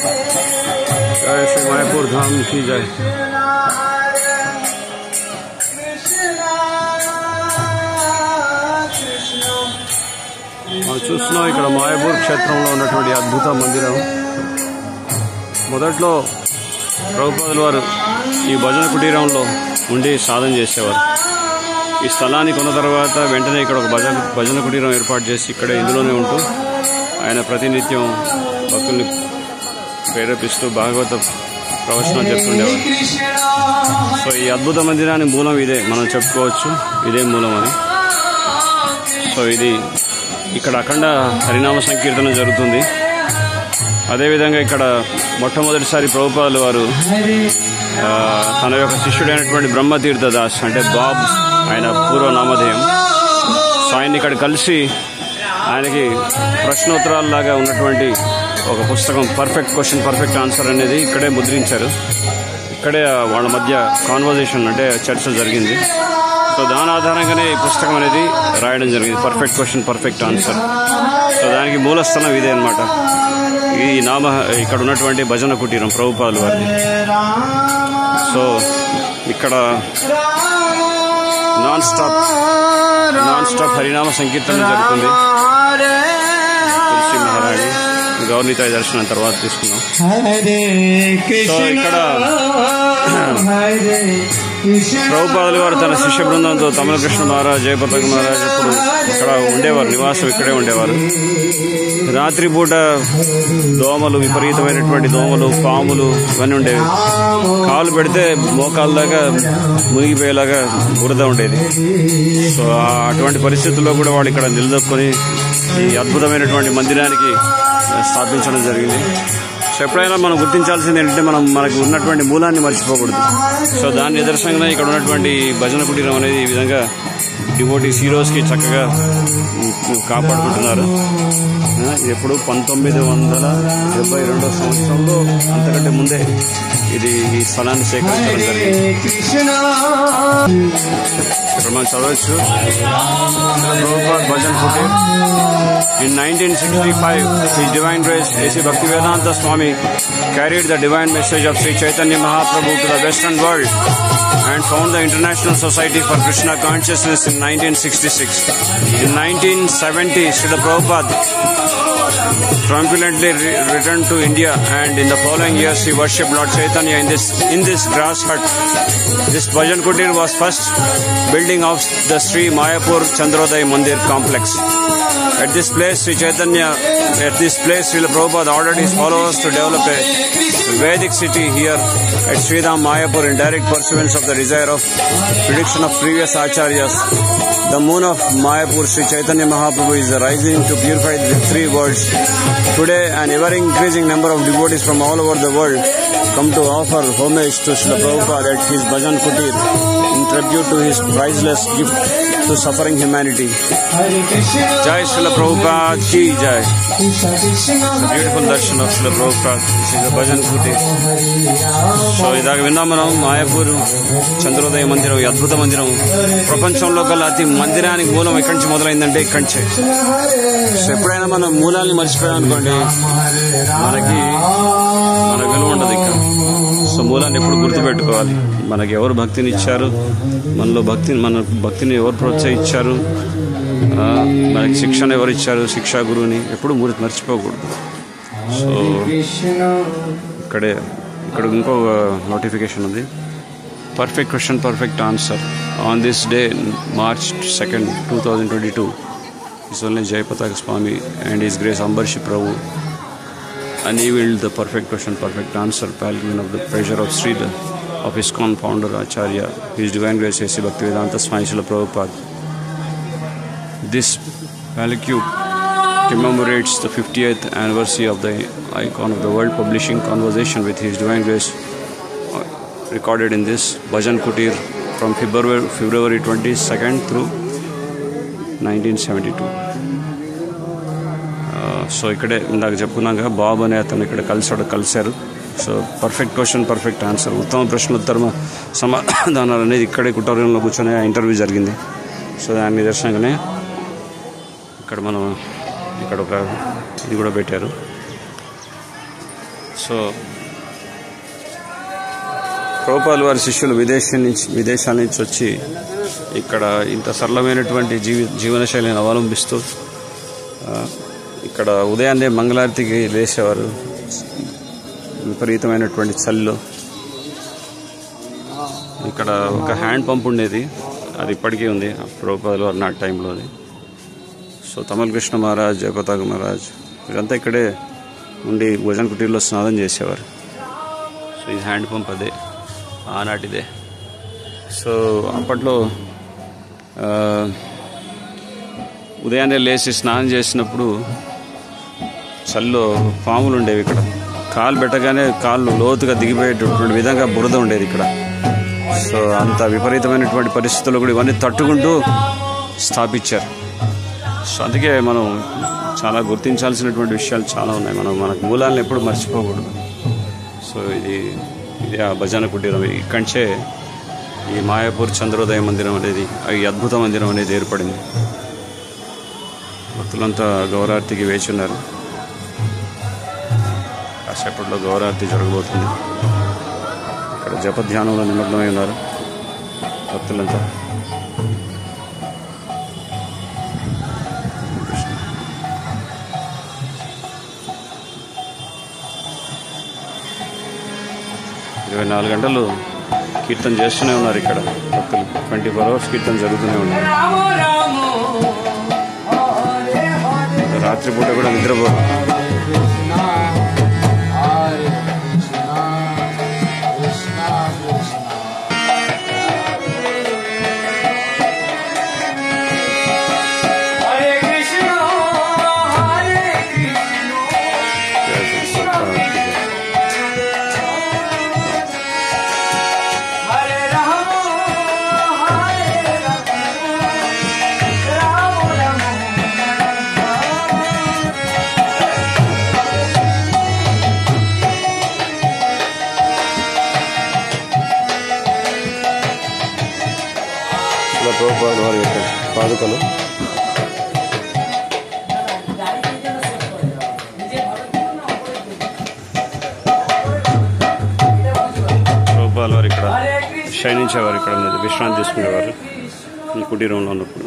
जय श्री मायापुर धाम की जय। మనం చూస్తున్నాం ఇక్కడ మాయాపూర్ క్షేత్రంలో ఉన్నటువంటి అద్భుత మందిరం. మొదట్లో ప్రభుపాదుల వారు ఈ భజన కుటీరంలో ఉండి సాధన చేసేవారు. ఈ స్థలాన్ని కొన్న తర్వాత వెంటనే ఇక్కడ ఒక భజన కుటీరం ఏర్పాటు చేసి ఇక్కడే ఇందులోనే ఉంటూ ఆయన ప్రతినిత్యం భక్తుల్ని ప్రేరేపిస్తూ భాగవత ప్రవచనం చెప్తుండేవారు. సో ఈ అద్భుత మందిరాన్ని మూలం ఇదే, మనం చెప్పుకోవచ్చు ఇదే మూలం అని. సో ఇది ఇక్కడ అఖండ హరినామ సంకీర్తన జరుగుతుంది. అదేవిధంగా ఇక్కడ మొట్టమొదటిసారి ప్రభుపాదుల వారు తన యొక్క శిష్యుడైనటువంటి బ్రహ్మతీర్థ దాస్, అంటే బాబ్ ఆయన పూర్వ నామధేయం, సో ఆయన ఇక్కడ కలిసి ఆయనకి ప్రశ్నోత్తరాలలాగా ఉన్నటువంటి ఒక పుస్తకం పర్ఫెక్ట్ క్వశ్చన్ పర్ఫెక్ట్ ఆన్సర్ అనేది ఇక్కడే ముద్రించారు. ఇక్కడే వాళ్ళ మధ్య కాన్వర్జేషన్ అంటే చర్చ జరిగింది. సో దాని ఆధారంగానే ఈ పుస్తకం అనేది రాయడం జరిగింది, perfect question perfect answer. So దానికి మూలస్థానం ఇదే అన్నమాట, ఈ ఇక్కడ ఉన్నటువంటి భజన కుటీరం ప్రభుపాదుల వారిది. సో ఇక్కడ నాన్ స్టాప్ హరినామ సంకీర్తన జరుగుతుంది. తులసి మహారాణి గౌర్నితాయి దర్శనం తర్వాత తీసుకున్నాం. సో ఇక్కడ ప్రభుపాదుల వారు తన శిష్య బృందంతో తమిళకృష్ణ మహారాజ్, జయపతాక మహారాజ్ ఇప్పుడు ఇక్కడ ఉండేవారు, నివాసం ఇక్కడే ఉండేవారు. రాత్రిపూట దోమలు, విపరీతమైనటువంటి దోమలు, పాములు ఇవన్నీ ఉండేవి. కాలు పెడితే మోకాల దాకా మునిగిపోయేలాగా బురద ఉండేది. సో అటువంటి పరిస్థితుల్లో కూడా వాళ్ళు ఇక్కడ నిలదొక్కుని ఈ అద్భుతమైనటువంటి మందిరానికి స్థాపించడం జరిగింది. సో ఎప్పుడైనా మనం గుర్తించాల్సింది ఏంటంటే మనకు ఉన్నటువంటి మూలాన్ని మర్చిపోకూడదు. సో దాని నిదర్శనంగా ఇక్కడ ఉన్నటువంటి భజన కుటీరం అనేది ఈ విధంగా డివోటీస్ ఈ రోజుకి చక్కగా కాపాడుకుంటున్నారు. ఎప్పుడు 1972 సంవత్సరంలో అంతకంటే ముందే ఇది ఈ స్థలాన్ని సేకరించడం జరిగింది. ఇక్కడ మనం చదవచ్చు Prabhupad bhajan Kutir. In 1965, His Divine Grace A.C. Bhaktivedanta Swami carried the divine message of Sri Chaitanya Mahaprabhu to the Western world and founded the International Society for Krishna Consciousness in 1966. In 1970, Srila Prabhupada triumphantly returned to India, and in the following years he worshipped Lord Chaitanya in this grass hut. This Bhajan Kutir was first building of the Sri Mayapur Chandrodaya Mandir complex. At this place, Srila Prabhupada ordered his followers to develop a Vedic city here at Sridham Mayapur in direct pursuance of the desire of prediction of previous acharyas. The moon of Mayapur, Sri Chaitanya Mahaprabhu, is rising to purify the three worlds. Today, an ever-increasing number of devotees from all over the world come to offer homage to Srila Prabhupada at his Bhajan Kutir in tribute to his priceless gift to suffering humanity. Jai Srila Prabhupada ki Jai. It's a beautiful darshan of Srila Prabhupada. This is a Bhajan Kutir. So ఇదాక విన్నాం మనం మాయాపూర్ చంద్రోదయ మందిరం, ఈ అద్భుత మందిరం ప్రపంచంలో గల అతి మందిరానికి మూలం ఎక్కడి నుంచి మొదలైందంటే ఇక్కడి నుంచే. సో ఎప్పుడైనా మనం మూలాన్ని మర్చిపోయాం అనుకోండి, మన విలువ ఉండదు ఇక్కడ. సో మూలాన్ని ఎప్పుడు గుర్తుపెట్టుకోవాలి. మనకి ఎవరు భక్తిని ఇచ్చారు, మన భక్తిని ఎవరు ప్రోత్సహించారు, మనకి శిక్షణ ఎవరు ఇచ్చారు, శిక్షా గురువుని ఎప్పుడు మర్చిపోకూడదు. సో ఇక్కడ ఇంకో నోటిఫికేషన్ ఉంది, perfect question perfect answer. On this day March 2nd, 2022, His Holiness Jayapataka Swami and His Grace Ambarshi Prabhu unveiled the perfect question purport answer palanquin of the pressure of Srila of ISKCON founder Acharya His Divine Grace A.C. Bhaktivedanta Swami Srila Prabhupada. This palanquin commemorates the 50th anniversary of the icon of the world publishing conversation with His Divine Grace recorded in this Bhajan Kutir from February 22nd through 1972. So ఇక్కడే ఇందాక చెప్పుకున్నాక బాబు అనే అతను ఇక్కడ కలిశారు. So perfect question perfect answer, ఉత్తమ ప్రశ్నోత్తర సమాధానాలు అనేది ఇక్కడే కుటీరంలో కూర్చొని ఇంటర్వ్యూ జరిగింది. సో దాని నిదర్శనంగానే ఇక్కడ ఒక ఇది కూడా పెట్టారు. సో సో ప్రభుపాల్ వారి శిష్యులు విదేశాల నుంచి వచ్చి ఇక్కడ ఇంత సరళమైనటువంటి జీవనశైలిని అవలంబిస్తూ ఇక్కడ ఉదయాన్నే మంగళారతికి లేచేవారు. విపరీతమైనటువంటి చలిలో ఇక్కడ ఒక హ్యాండ్ పంప్ ఉండేది, అది ఇప్పటికీ ఉంది ప్రభుపాల్ వారు నాటి టైంలోది. సో తమల్ కృష్ణ మహారాజ్, జయపతాక మహారాజ్ వీరంతా ఇక్కడే ఉండి భోజన కుటీర్లో స్నానం చేసేవారు. సో ఈ హ్యాండ్ పంప్ అదే ఆనాటిదే. సో అప్పట్లో ఉదయాన్నే లేచి స్నానం చేసినప్పుడు చల్లో పాములు ఉండేవి. ఇక్కడ కాలు పెట్టగానే కాళ్ళు లోతుగా దిగిపోయేటటువంటి విధంగా బురద ఉండేది ఇక్కడ. సో అంత విపరీతమైనటువంటి పరిస్థితుల్లో కూడా ఇవన్నీ తట్టుకుంటూ స్థాపించారు. సో అందుకే మనం చాలా గుర్తించాల్సినటువంటి విషయాలు చాలా ఉన్నాయి. మనకు మూలాలను ఎప్పుడు మర్చిపోకూడదు. సో ఇది ఆ భజన కుటీరం. ఇక్కడి ఈ మాయాపూర్ చంద్రోదయ మందిరం అనేది, ఈ అద్భుత మందిరం అనేది ఏర్పడింది. భక్తులంతా గౌరార్తికి వేచి ఉన్నారు. కాసేపట్లో గౌరార్తి జరగబోతుంది. ఇక్కడ జపధ్యానంలో నిమగ్నమై ఉన్నారు భక్తులంతా. ఇరవై 4 గంటలు కీర్తన చేస్తూనే ఉన్నారు ఇక్కడ భక్తులు. 24 hours కీర్తన జరుగుతూనే ఉన్నారు. రాత్రిపూట కూడా నిద్రపోరు. ప్రభుపాల్ వారి యొక్క పాదుకలు ప్రభుపాల్ వారు ఇక్కడ శయనించేవారు, ఇక్కడ విశ్రాంతి తీసుకునేవారు ఈ కుటీరంలో ఉన్నప్పుడు.